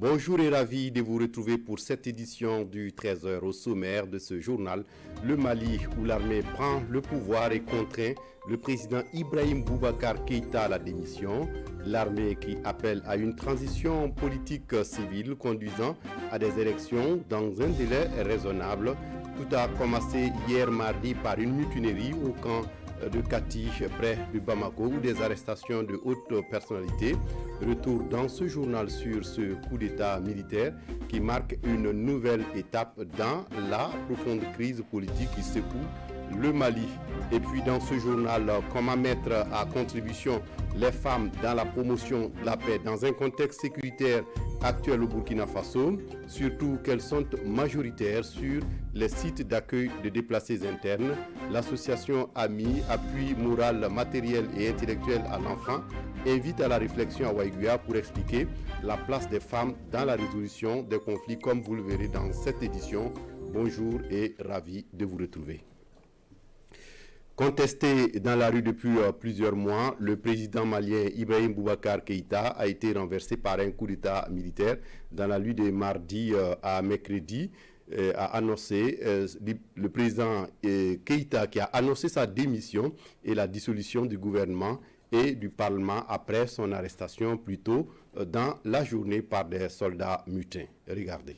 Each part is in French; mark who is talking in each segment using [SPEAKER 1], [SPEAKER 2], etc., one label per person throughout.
[SPEAKER 1] Bonjour et ravi de vous retrouver pour cette édition du 13h au sommaire de ce journal. Le Mali où l'armée prend le pouvoir et contraint le président Ibrahim Boubacar Keïta à la démission. L'armée qui appelle à une transition politique civile conduisant à des élections dans un délai raisonnable. Tout a commencé hier mardi par une mutinerie au camp de Kati près de Bamako où des arrestations de hautes personnalités. Retour dans ce journal sur ce coup d'État militaire qui marque une nouvelle étape dans la profonde crise politique qui secoue le Mali. Et puis dans ce journal, comment mettre à contribution les femmes dans la promotion de la paix dans un contexte sécuritaire actuel au Burkina Faso, surtout qu'elles sont majoritaires sur les sites d'accueil de déplacés internes. L'association AMI, appui moral, matériel et intellectuel à l'enfant, invite à la réflexion à Waïguya pour expliquer la place des femmes dans la résolution des conflits, comme vous le verrez dans cette édition. Bonjour et ravi de vous retrouver. Contesté dans la rue depuis plusieurs mois, le président malien Ibrahim Boubacar Keïta a été renversé par un coup d'État militaire dans la nuit de mardi à mercredi. A annoncé le président Keïta qui a annoncé sa démission et la dissolution du gouvernement et du Parlement après son arrestation plus tôt dans la journée par des soldats mutins. Regardez.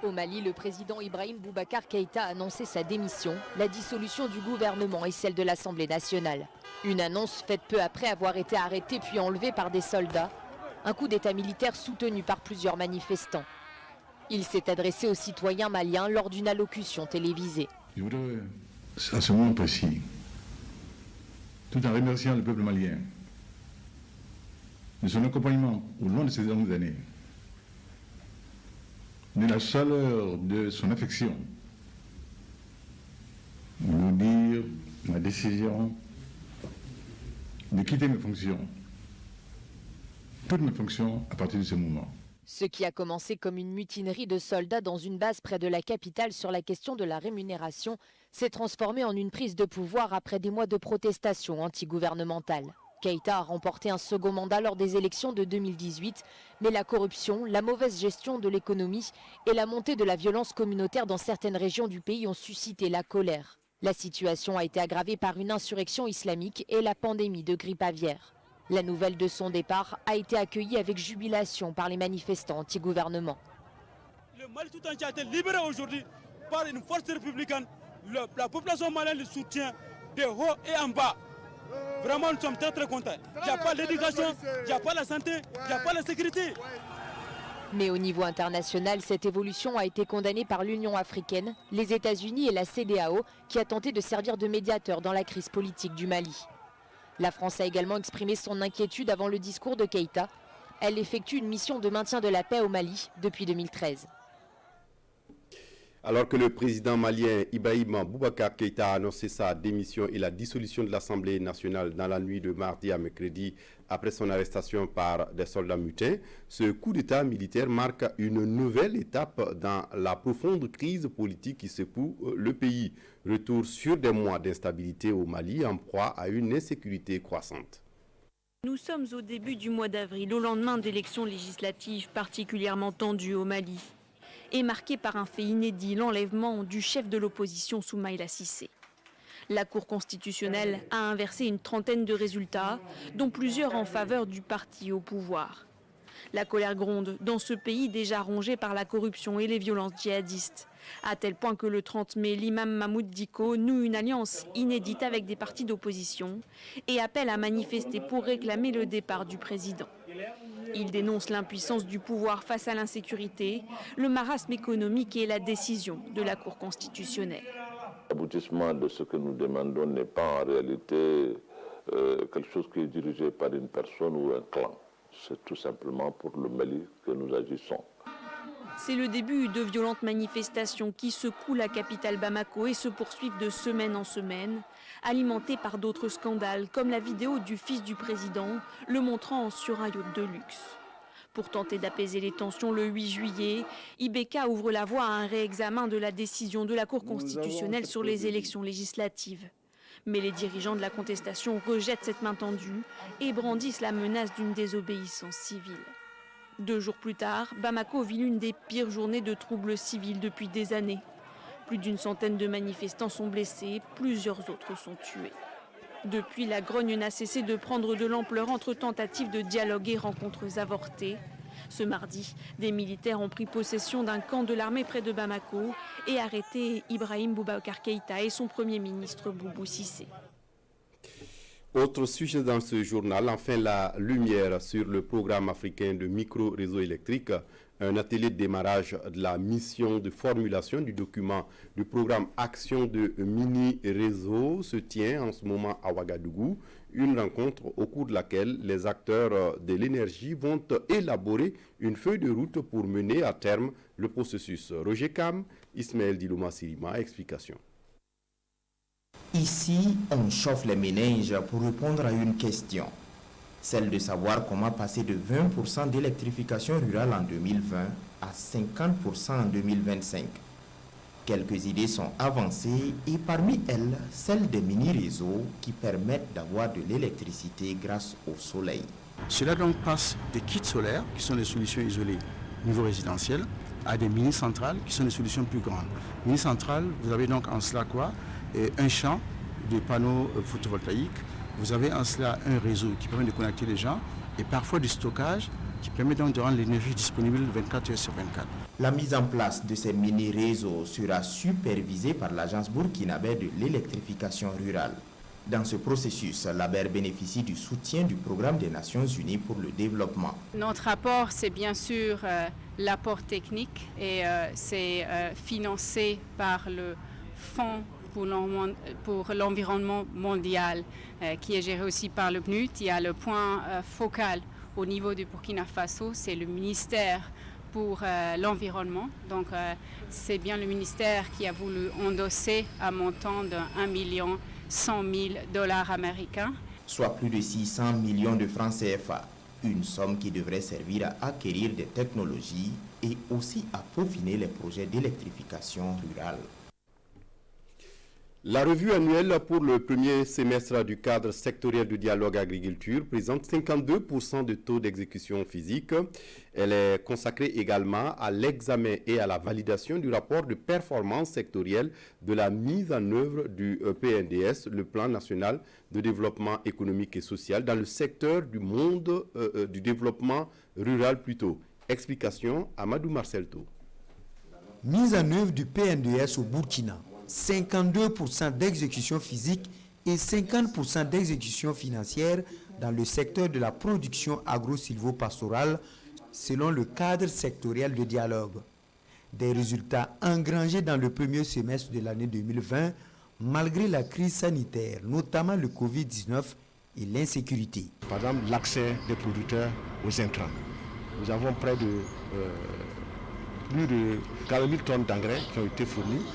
[SPEAKER 2] Au Mali, le président Ibrahim Boubacar Keïta a annoncé sa démission, la dissolution du gouvernement et celle de l'Assemblée nationale. Une annonce faite peu après avoir été arrêté puis enlevé par des soldats. Un coup d'État militaire soutenu par plusieurs manifestants. Il s'est adressé aux citoyens maliens lors d'une allocution télévisée.
[SPEAKER 3] Je voudrais, à ce moment précis, tout en remerciant le peuple malien de son accompagnement au long de ces longues années, de la chaleur de son affection, vous dire ma décision de quitter mes fonctions, toutes mes fonctions à partir de ce moment.
[SPEAKER 2] Ce qui a commencé comme une mutinerie de soldats dans une base près de la capitale sur la question de la rémunération s'est transformé en une prise de pouvoir après des mois de protestation antigouvernementale. Keïta a remporté un second mandat lors des élections de 2018, mais la corruption, la mauvaise gestion de l'économie et la montée de la violence communautaire dans certaines régions du pays ont suscité la colère. La situation a été aggravée par une insurrection islamique et la pandémie de grippe aviaire. La nouvelle de son départ a été accueillie avec jubilation par les manifestants anti-gouvernement.
[SPEAKER 4] Le Mali tout entier a été libéré aujourd'hui par une force républicaine. La population malienne le soutient de haut et en bas. Vraiment, nous sommes très très contents. Il n'y a pas l'éducation, il n'y a pas la santé, il n'y a pas la sécurité.
[SPEAKER 2] Mais au niveau international, cette évolution a été condamnée par l'Union africaine, les États-Unis et la CEDEAO, qui a tenté de servir de médiateur dans la crise politique du Mali. La France a également exprimé son inquiétude avant le discours de Keïta. Elle effectue une mission de maintien de la paix au Mali depuis 2013.
[SPEAKER 1] Alors que le président malien Ibrahim Boubacar Keïta a annoncé sa démission et la dissolution de l'Assemblée nationale dans la nuit de mardi à mercredi après son arrestation par des soldats mutins, ce coup d'État militaire marque une nouvelle étape dans la profonde crise politique qui secoue le pays. Retour sur des mois d'instabilité au Mali en proie à une insécurité croissante.
[SPEAKER 5] Nous sommes au début du mois d'avril, au lendemain d'élections législatives particulièrement tendues au Mali, et marqué par un fait inédit, l'enlèvement du chef de l'opposition Soumaïla Cissé. La Cour constitutionnelle a inversé une trentaine de résultats, dont plusieurs en faveur du parti au pouvoir. La colère gronde dans ce pays déjà rongé par la corruption et les violences djihadistes, à tel point que le 30 mai, l'imam Mahmoud Dicko noue une alliance inédite avec des partis d'opposition et appelle à manifester pour réclamer le départ du président. Il dénonce l'impuissance du pouvoir face à l'insécurité, le marasme économique et la décision de la Cour constitutionnelle.
[SPEAKER 6] L'aboutissement de ce que nous demandons n'est pas en réalité quelque chose qui est dirigé par une personne ou un clan. C'est tout simplement pour le Mali que nous agissons.
[SPEAKER 5] C'est le début de violentes manifestations qui secouent la capitale Bamako et se poursuivent de semaine en semaine, alimentées par d'autres scandales comme la vidéo du fils du président le montrant sur un yacht de luxe. Pour tenter d'apaiser les tensions, le 8 juillet, Ibeka ouvre la voie à un réexamen de la décision de la Cour constitutionnelle sur les élections législatives. Mais les dirigeants de la contestation rejettent cette main tendue et brandissent la menace d'une désobéissance civile. 2 jours plus tard, Bamako vit l'une des pires journées de troubles civils depuis des années. Plus d'une centaine de manifestants sont blessés, plusieurs autres sont tués. Depuis, la grogne n'a cessé de prendre de l'ampleur entre tentatives de dialogue et rencontres avortées. Ce mardi, des militaires ont pris possession d'un camp de l'armée près de Bamako et arrêté Ibrahim Boubacar Keïta et son premier ministre Boubou Cissé.
[SPEAKER 1] Autre sujet dans ce journal, enfin la lumière sur le programme africain de micro-réseaux électriques. Un atelier de démarrage de la mission de formulation du document du programme Action de mini-réseau se tient en ce moment à Ouagadougou. Une rencontre au cours de laquelle les acteurs de l'énergie vont élaborer une feuille de route pour mener à terme le processus. Roger Kam, Ismaël Dilouma Sirima, explication.
[SPEAKER 7] Ici, on chauffe les méninges pour répondre à une question. Celle de savoir comment passer de 20% d'électrification rurale en 2020 à 50% en 2025. Quelques idées sont avancées et parmi elles, celle des mini-réseaux qui permettent d'avoir de l'électricité grâce au soleil.
[SPEAKER 8] Cela donc passe des kits solaires, qui sont des solutions isolées au niveau résidentiel, à des mini-centrales, qui sont des solutions plus grandes. Mini-centrales, vous avez donc en cela quoi? Un champ de panneaux photovoltaïques. Vous avez en cela un réseau qui permet de connecter les gens et parfois du stockage qui permet donc de rendre l'énergie disponible 24 heures sur 24.
[SPEAKER 7] La mise en place de ces mini-réseaux sera supervisée par l'Agence burkinabé de l'électrification rurale. Dans ce processus, l'ABER bénéficie du soutien du Programme des Nations Unies pour le développement.
[SPEAKER 9] Notre apport, c'est bien sûr l'apport technique et c'est financé par le Fonds pour l'environnement mondial qui est géré aussi par le PNUD. Il y a le point focal au niveau du Burkina Faso, c'est le ministère pour l'environnement. Donc c'est bien le ministère qui a voulu endosser un montant de 1 100 000 $ américains.
[SPEAKER 7] Soit plus de 600 millions de francs CFA. Une somme qui devrait servir à acquérir des technologies et aussi à peaufiner les projets d'électrification rurale.
[SPEAKER 1] La revue annuelle pour le premier semestre du cadre sectoriel de dialogue agriculture présente 52% de taux d'exécution physique. Elle est consacrée également à l'examen et à la validation du rapport de performance sectorielle de la mise en œuvre du PNDS, le plan national de développement économique et social, dans le secteur du monde du développement rural plutôt. Explication, Amadou Marcelto.
[SPEAKER 10] Mise en œuvre du PNDS au Burkina. 52% d'exécution physique et 50% d'exécution financière dans le secteur de la production agro-silvopastorale selon le cadre sectoriel de dialogue. Des résultats engrangés dans le premier semestre de l'année 2020 malgré la crise sanitaire, notamment le Covid-19 et l'insécurité.
[SPEAKER 11] Par exemple, l'accès des producteurs aux intrants. Nous avons près de plus de 40 000 tonnes d'engrais qui ont été fournis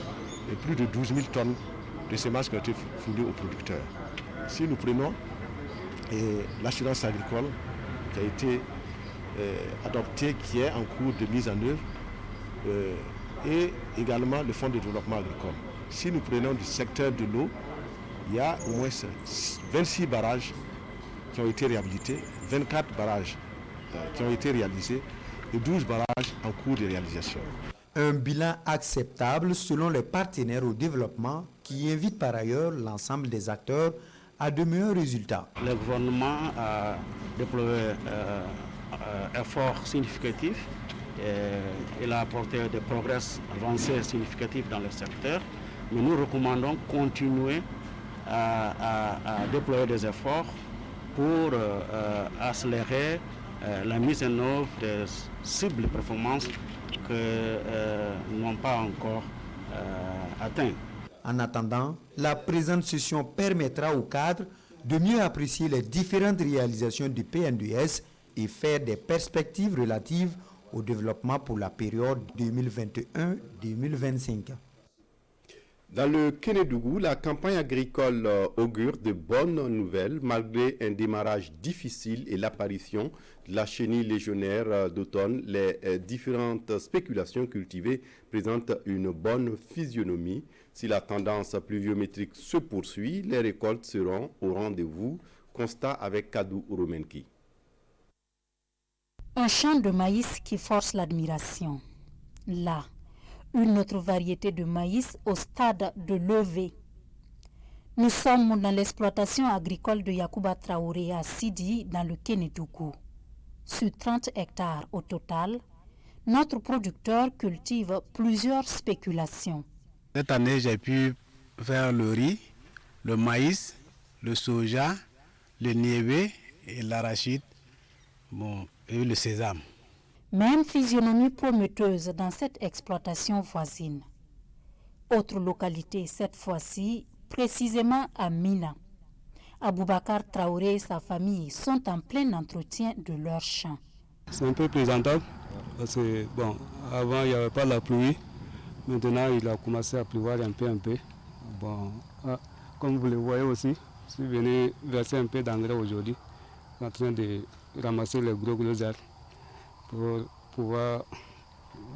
[SPEAKER 11] et plus de 12 000 tonnes de semences qui ont été fournies aux producteurs. Si nous prenons l'assurance agricole qui a été adoptée, qui est en cours de mise en œuvre, et également le fonds de développement agricole. Si nous prenons du secteur de l'eau, il y a au moins 26 barrages qui ont été réhabilités, 24 barrages qui ont été réalisés et 12 barrages en cours de réalisation.
[SPEAKER 10] Un bilan acceptable selon les partenaires au développement qui invitent par ailleurs l'ensemble des acteurs à de meilleurs résultats.
[SPEAKER 8] Le gouvernement a déployé un effort significatif. Il a apporté des progrès avancés significatifs dans le secteur. Mais nous recommandons continuer à déployer des efforts pour accélérer la mise en œuvre des cibles de performance que n'ont pas encore atteint.
[SPEAKER 10] En attendant, la présente session permettra au cadre de mieux apprécier les différentes réalisations du PNDS et faire des perspectives relatives au développement pour la période 2021-2025.
[SPEAKER 1] Dans le Kénédougou, la campagne agricole augure de bonnes nouvelles malgré un démarrage difficile et l'apparition de la chenille légionnaire d'automne. Les différentes spéculations cultivées présentent une bonne physionomie. Si la tendance pluviométrique se poursuit, les récoltes seront au rendez-vous. Constat avec Kadou Uromenki.
[SPEAKER 12] Un champ de maïs qui force l'admiration. Là, une autre variété de maïs au stade de levée. Nous sommes dans l'exploitation agricole de Yacouba Traoré à Sidi, dans le Kénédougou. Sur 30 hectares au total, notre producteur cultive plusieurs spéculations.
[SPEAKER 13] Cette année, j'ai pu faire le riz, le maïs, le soja, le niébé et l'arachide, et le sésame.
[SPEAKER 12] Même physionomie prometteuse dans cette exploitation voisine. Autre localité, cette fois-ci, précisément à Mina. Aboubacar Traoré et sa famille sont en plein entretien de leurs champs.
[SPEAKER 4] C'est un peu présentable parce que avant il n'y avait pas la pluie. Maintenant il a commencé à pleuvoir un peu. Comme vous le voyez aussi, je suis venu verser un peu d'engrais aujourd'hui. Je suis en train de ramasser les gros herbes pour pouvoir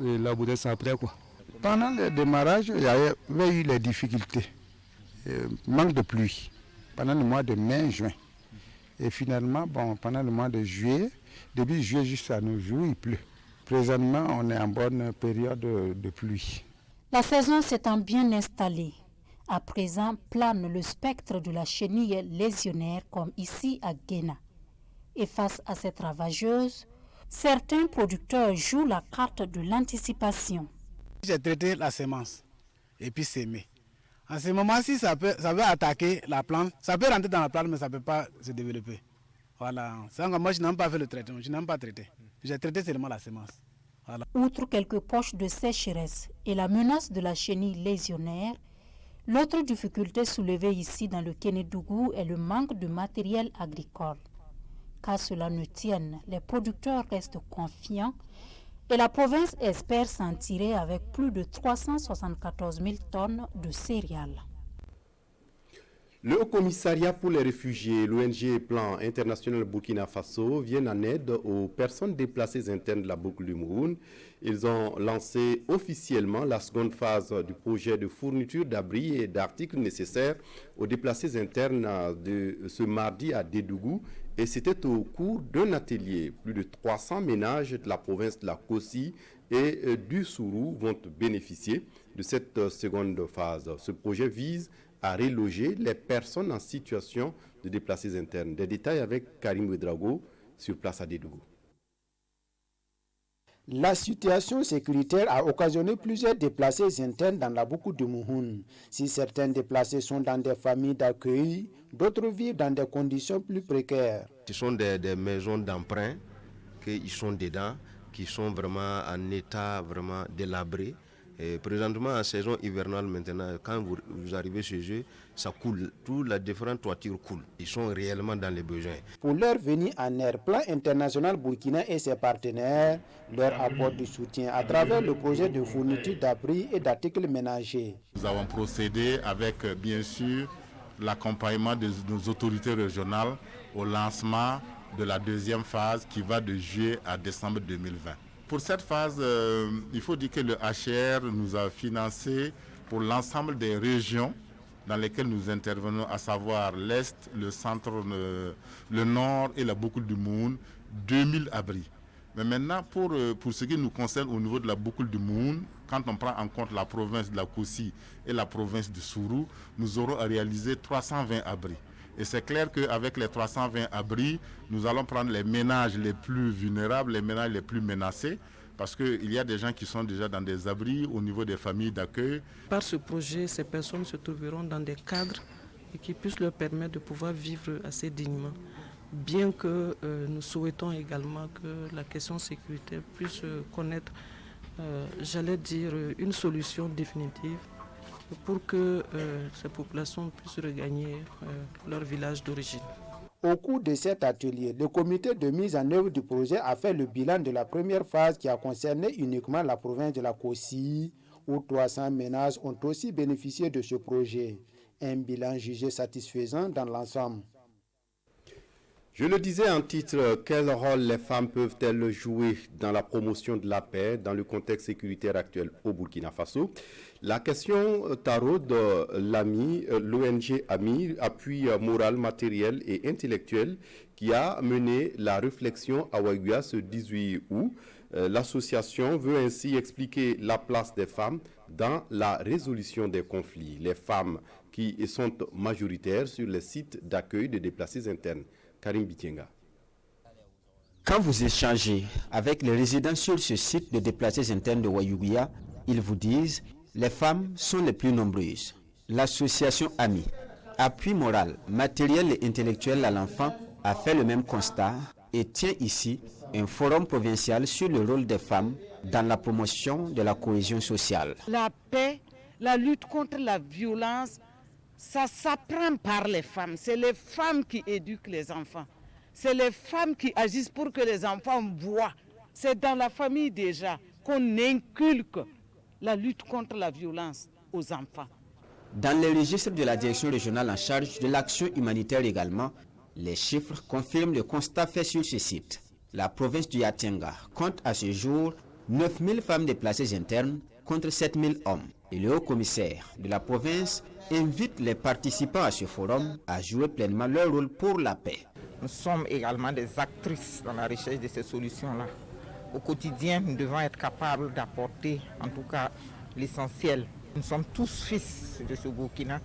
[SPEAKER 4] labourer ça après, quoi.
[SPEAKER 14] Pendant le démarrage, il y avait eu les difficultés. Manque de pluie pendant le mois de mai, juin. Et finalement, pendant le mois de juillet, début juillet jusqu'à nos jours, il pleut. Présentement, on est en bonne période de pluie.
[SPEAKER 12] La saison s'étant bien installée, à présent plane le spectre de la chenille légionnaire comme ici à Guéna. Et face à cette ravageuse, certains producteurs jouent la carte de l'anticipation.
[SPEAKER 13] J'ai traité la semence et puis sémé. En ce moment-ci, ça peut attaquer la plante. Ça peut rentrer dans la plante, mais ça ne peut pas se développer. Voilà. Moi, je n'ai même pas fait le traitement. Je n'ai même pas traité. J'ai traité seulement la semence. Voilà.
[SPEAKER 12] Outre quelques poches de sécheresse et la menace de la chenille légionnaire, l'autre difficulté soulevée ici dans le Kénédougou est le manque de matériel agricole. Qu'à cela ne tienne, les producteurs restent confiants et la province espère s'en tirer avec plus de 374 000 tonnes de céréales.
[SPEAKER 1] Le Haut Commissariat pour les réfugiés, l'ONG Plan International Burkina Faso, viennent en aide aux personnes déplacées internes de la boucle du Mouhoun. Ils ont lancé officiellement la seconde phase du projet de fourniture d'abris et d'articles nécessaires aux déplacés internes de ce mardi à Dédougou. Et c'était au cours d'un atelier. Plus de 300 ménages de la province de la Kossi et du Sourou vont bénéficier de cette seconde phase. Ce projet vise à reloger les personnes en situation de déplacés internes. Des détails avec Karim Ouedraogo sur place à Dédougou.
[SPEAKER 15] La situation sécuritaire a occasionné plusieurs déplacés internes dans la boucle de Mouhoun. Si certains déplacés sont dans des familles d'accueil, d'autres vivent dans des conditions plus précaires.
[SPEAKER 16] Ce sont des maisons d'emprunt qu'ils sont dedans, qui sont vraiment en état vraiment délabré. Et présentement, en saison hivernale maintenant, quand vous arrivez chez eux, ça coule. Toutes les différentes toitures coulent. Ils sont réellement dans les besoins.
[SPEAKER 15] Pour leur venue en air, Plan International Burkina et ses partenaires leur apportent du soutien à travers le projet de fourniture d'abris et d'articles ménagers.
[SPEAKER 17] Nous avons procédé avec, bien sûr, l'accompagnement de nos autorités régionales au lancement de la deuxième phase qui va de juillet à décembre 2020. Pour cette phase, il faut dire que le HR nous a financé pour l'ensemble des régions dans lesquelles nous intervenons, à savoir l'Est, le centre, le nord et la boucle du Mouhoun, 2000 abris. Mais maintenant, pour ce qui nous concerne au niveau de la boucle du Mouhoun, quand on prend en compte la province de la Kossi et la province du Sourou, nous aurons à réaliser 320 abris. Et c'est clair qu'avec les 320 abris, nous allons prendre les ménages les plus vulnérables, les ménages les plus menacés, parce qu'il y a des gens qui sont déjà dans des abris au niveau des familles d'accueil.
[SPEAKER 18] Par ce projet, ces personnes se trouveront dans des cadres et qui puissent leur permettre de pouvoir vivre assez dignement. Bien que nous souhaitons également que la question sécuritaire puisse connaître, j'allais dire, une solution définitive pour que ces populations puissent regagner leur village d'origine.
[SPEAKER 15] Au cours de cet atelier, le comité de mise en œuvre du projet a fait le bilan de la première phase qui a concerné uniquement la province de la Kossi, où 300 ménages ont aussi bénéficié de ce projet. Un bilan jugé satisfaisant dans l'ensemble.
[SPEAKER 1] Je le disais en titre, quel rôle les femmes peuvent-elles jouer dans la promotion de la paix dans le contexte sécuritaire actuel au Burkina Faso? La question taraude l'AMI, l'ONG AMI, appui moral, matériel et intellectuel, qui a mené la réflexion à Ouagadougou ce 18 août. L'association veut ainsi expliquer la place des femmes dans la résolution des conflits. Les femmes qui sont majoritaires sur les sites d'accueil de déplacés internes. Karim Bitienga.
[SPEAKER 19] Quand vous échangez avec les résidents sur ce site de déplacés internes de Ouagadougou, ils vous disent les femmes sont les plus nombreuses. L'association AMI, appui moral, matériel et intellectuel à l'enfant, a fait le même constat et tient ici un forum provincial sur le rôle des femmes dans la promotion de la cohésion sociale.
[SPEAKER 20] La paix, la lutte contre la violence, ça s'apprend par les femmes. C'est les femmes qui éduquent les enfants. C'est les femmes qui agissent pour que les enfants voient. C'est dans la famille déjà qu'on inculque la lutte contre la violence aux enfants.
[SPEAKER 19] Dans les registres de la direction régionale en charge de l'action humanitaire également, les chiffres confirment le constat fait sur ce site. La province du Yatenga compte à ce jour 9000 femmes déplacées internes contre 7000 hommes. Et le haut-commissaire de la province invite les participants à ce forum à jouer pleinement leur rôle pour la paix.
[SPEAKER 21] Nous sommes également des actrices dans la recherche de ces solutions-là. Au quotidien, nous devons être capables d'apporter, en tout cas, l'essentiel. Nous sommes tous fils de ce Burkina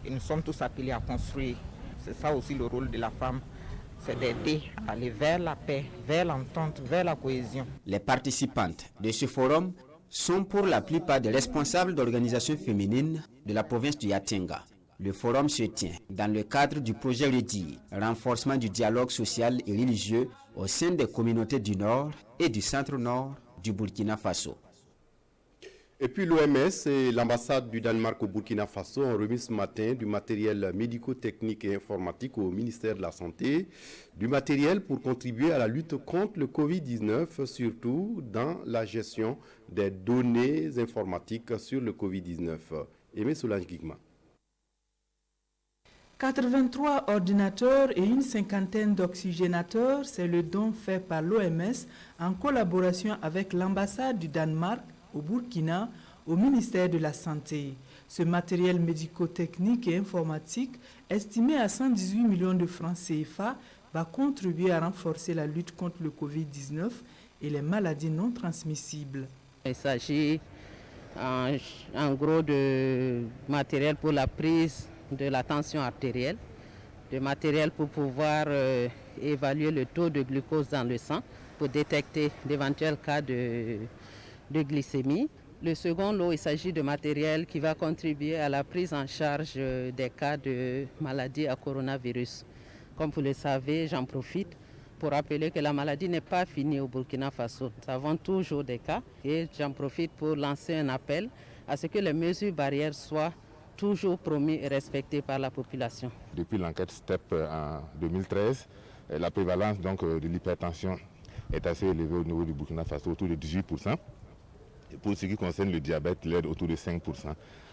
[SPEAKER 21] et nous sommes tous appelés à construire. C'est ça aussi le rôle de la femme, c'est d'aider à aller vers la paix, vers l'entente, vers la cohésion.
[SPEAKER 19] Les participantes de ce forum sont pour la plupart des responsables d'organisations féminines de la province du Yatenga. Le forum se tient dans le cadre du projet REDI, renforcement du dialogue social et religieux au sein des communautés du Nord et du Centre-Nord du Burkina Faso.
[SPEAKER 1] Et puis l'OMS et l'ambassade du Danemark au Burkina Faso ont remis ce matin du matériel médico-technique et informatique au ministère de la Santé, du matériel pour contribuer à la lutte contre le Covid-19, surtout dans la gestion des données informatiques sur le Covid-19. Aimé Solange Guigma.
[SPEAKER 22] 83 ordinateurs et une cinquantaine d'oxygénateurs, c'est le don fait par l'OMS en collaboration avec l'ambassade du Danemark au Burkina, au ministère de la Santé. Ce matériel médico-technique et informatique, estimé à 118 millions de francs CFA, va contribuer à renforcer la lutte contre le Covid-19 et les maladies non transmissibles.
[SPEAKER 23] Il s'agit en gros de matériel pour la prise de la tension artérielle, de matériel pour pouvoir évaluer le taux de glucose dans le sang, pour détecter d'éventuels cas de glycémie. Le second lot, il s'agit de matériel qui va contribuer à la prise en charge des cas de maladie à coronavirus. Comme vous le savez, j'en profite pour rappeler que la maladie n'est pas finie au Burkina Faso. Nous avons toujours des cas et j'en profite pour lancer un appel à ce que les mesures barrières soient toujours promis et respectées par la population.
[SPEAKER 24] Depuis l'enquête STEP en 2013, la prévalence donc, de l'hypertension est assez élevée au niveau du Burkina Faso, autour de 18%. Et pour ce qui concerne le diabète, l'aide autour de 5%.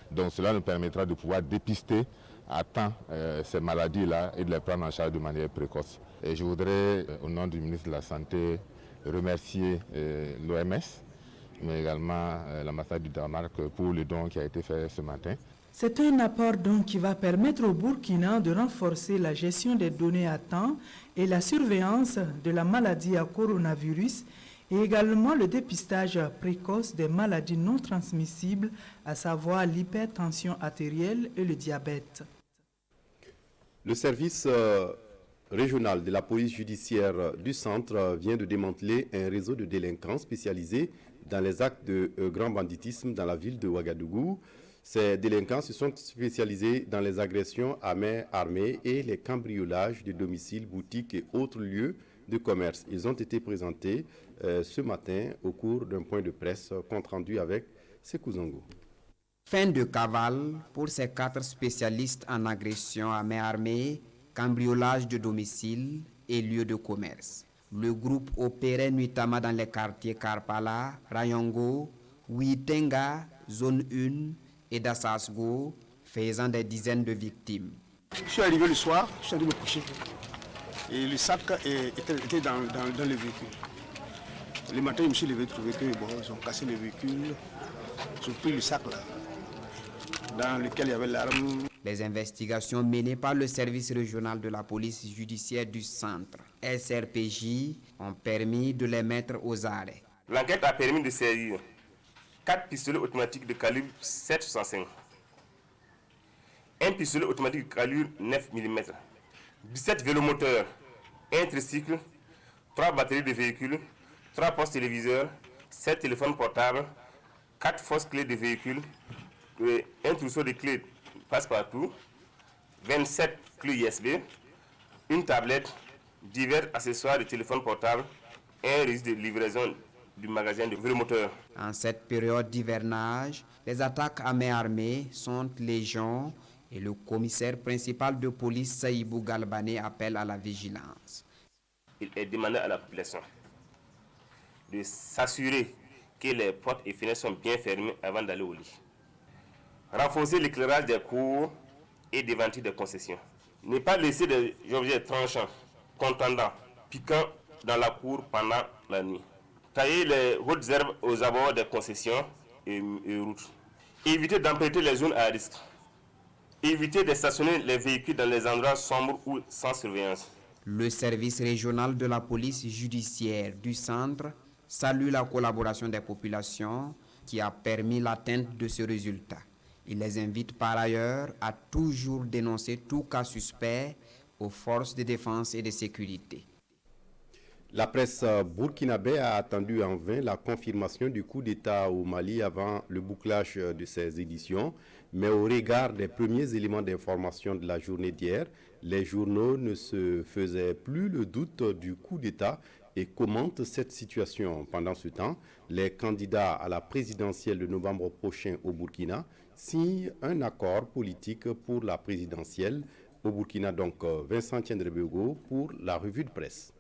[SPEAKER 24] Donc cela nous permettra de pouvoir dépister à temps ces maladies-là et de les prendre en charge de manière précoce. Et je voudrais, au nom du ministre de la Santé, remercier l'OMS, mais également l'ambassade du Danemark pour le don qui a été fait ce matin.
[SPEAKER 22] C'est un apport donc qui va permettre au Burkina de renforcer la gestion des données à temps et la surveillance de la maladie à coronavirus et également le dépistage précoce des maladies non transmissibles, à savoir l'hypertension artérielle et le diabète.
[SPEAKER 1] Le service régional de la police judiciaire du centre vient de démanteler un réseau de délinquants spécialisés dans les actes de grand banditisme dans la ville de Ouagadougou. Ces délinquants se sont spécialisés dans les agressions à main armée et les cambriolages de domiciles, boutiques et autres lieux de commerce. Ils ont été présentés ce matin au cours d'un point de presse compte rendu avec Sekou Zango.
[SPEAKER 7] Fin de cavale pour ces 4 spécialistes en agression à main armée, cambriolage de domicile et lieux de commerce. Le groupe opérait notamment dans les quartiers Karpala, Rayongo, Ouitenga, Zone 1 et Dassasgo, faisant des dizaines de victimes.
[SPEAKER 25] Je suis arrivé le soir, je suis allé me coucher.
[SPEAKER 2] Et le sac était dans le véhicule. Le matin, je me suis levé, trouvé que ils ont cassé le véhicule, ils ont pris le sac là, dans lequel il y avait l'arme.
[SPEAKER 3] Les investigations menées par le service régional de la police judiciaire du centre, SRPJ, ont permis de les mettre aux arrêts.
[SPEAKER 5] L'enquête a permis de saisir 4 pistolets automatiques de calibre 7,65, un pistolet automatique de calibre 9 mm, 17 vélomoteurs, un tricycle, 3 batteries de véhicules, 3 postes téléviseurs, 7 téléphones portables, 4 fausses clés de véhicules, un trousseau de clés passe-partout, 27 clés USB, une tablette, divers accessoires de téléphone portable et un registre de livraison du magasin de vélomoteurs.
[SPEAKER 3] En cette période d'hivernage, les attaques à main armée sont légion et le commissaire principal de police Saïbou Galbané appelle à la vigilance.
[SPEAKER 5] Il est demandé à la population de s'assurer que les portes et fenêtres sont bien fermées avant d'aller au lit. Renforcer l'éclairage des cours et des ventiles de concession. Ne pas laisser des objets tranchants, contendants, piquants dans la cour pendant la nuit. Tailler les hautes herbes aux abords des concessions et routes. Éviter d'emprunter les zones à risque. Éviter de stationner les véhicules dans les endroits sombres ou sans surveillance.
[SPEAKER 3] Le service régional de la police judiciaire du centre salue la collaboration des populations qui a permis l'atteinte de ce résultat. Il les invite par ailleurs à toujours dénoncer tout cas suspect aux forces de défense et de sécurité.
[SPEAKER 1] La presse burkinabé a attendu en vain la confirmation du coup d'État au Mali avant le bouclage de ses éditions. Mais au regard des premiers éléments d'information de la journée d'hier, les journaux ne se faisaient plus le doute du coup d'État et commentent cette situation. Pendant ce temps, les candidats à la présidentielle de novembre prochain au Burkina signent un accord politique pour la présidentielle au Burkina. Donc, Vincent Tiendrebego pour la revue de presse.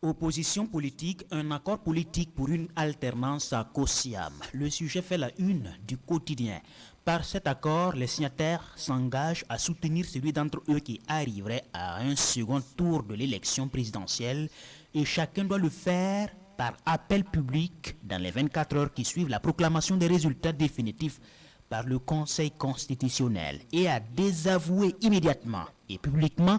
[SPEAKER 6] Opposition politique, un accord politique pour une alternance à Kosiam. Le sujet fait la une du quotidien. Par cet accord, les signataires s'engagent à soutenir celui d'entre eux qui arriverait à un second tour de l'élection présidentielle et chacun doit le faire par appel public dans les 24 heures qui suivent la proclamation des résultats définitifs par le Conseil constitutionnel et à désavouer immédiatement et publiquement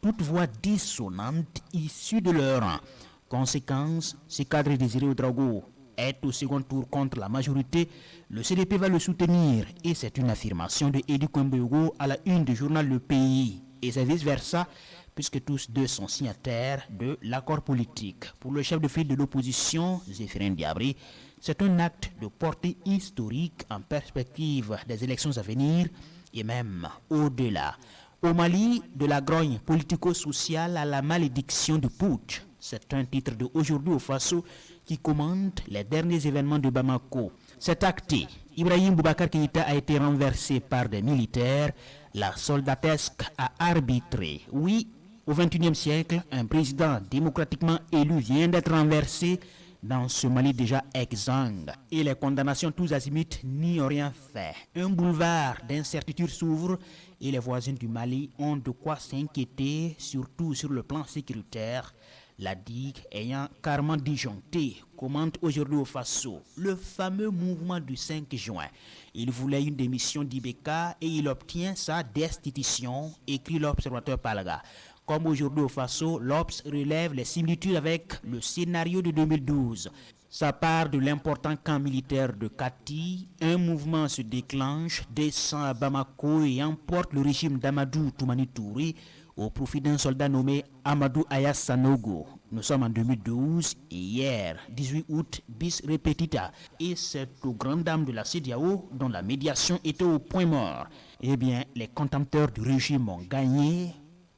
[SPEAKER 6] toute voix dissonante issue de leur rang. Conséquence, ce cadre Désiré Ouedraogo est au second tour contre la majorité. Le CDP va le soutenir et c'est une affirmation de Edi Kwembeogo à la une du journal Le Pays. Et c'est vice-versa puisque tous deux sont signataires de l'accord politique. Pour le chef de file de l'opposition, Zéphirin Diabri, c'est un acte de portée historique en perspective des élections à venir et même au-delà. Au Mali, de la grogne politico-sociale à la malédiction du putsch. C'est un titre de Aujourd'hui au Faso qui commente les derniers événements de Bamako. C'est acté. Ibrahim Boubacar Keïta a été renversé par des militaires. La soldatesque a arbitré. Oui, au XXIe siècle, un président démocratiquement élu vient d'être renversé dans ce Mali déjà exsangue. Et les condamnations tous azimuts n'y ont rien fait. Un boulevard d'incertitude s'ouvre et les voisins du Mali ont de quoi s'inquiéter, surtout sur le plan sécuritaire. La digue ayant carrément disjoncté, commente Aujourd'hui au Faso, le fameux mouvement du 5 juin. Il voulait une démission d'Ibeka et il obtient sa destitution, écrit l'observateur Palaga. Comme Aujourd'hui au Faso, l'Obs relève les similitudes avec le scénario de 2012. Ça part de l'important camp militaire de Kati, un mouvement se déclenche, descend à Bamako et emporte le régime d'Amadou Toumani Touré au profit d'un soldat nommé Amadou Ayas Sanogo. Nous sommes en 2012 et hier, 18 août, bis repetita. Et c'est aux grandes dames de la CEDEAO dont la médiation était au point mort. Eh bien, les contempteurs du régime ont gagné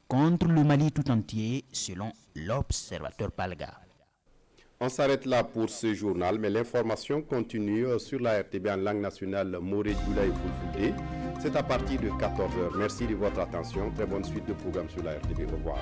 [SPEAKER 6] contre le Mali tout entier, selon l'observateur Palga.
[SPEAKER 1] On s'arrête là pour ce journal, mais l'information continue sur la RTB en langue nationale Moré Djoula et Fulfulde. C'est à partir de 14h. Merci de votre attention. Très bonne suite de programme sur la RTB. Au revoir.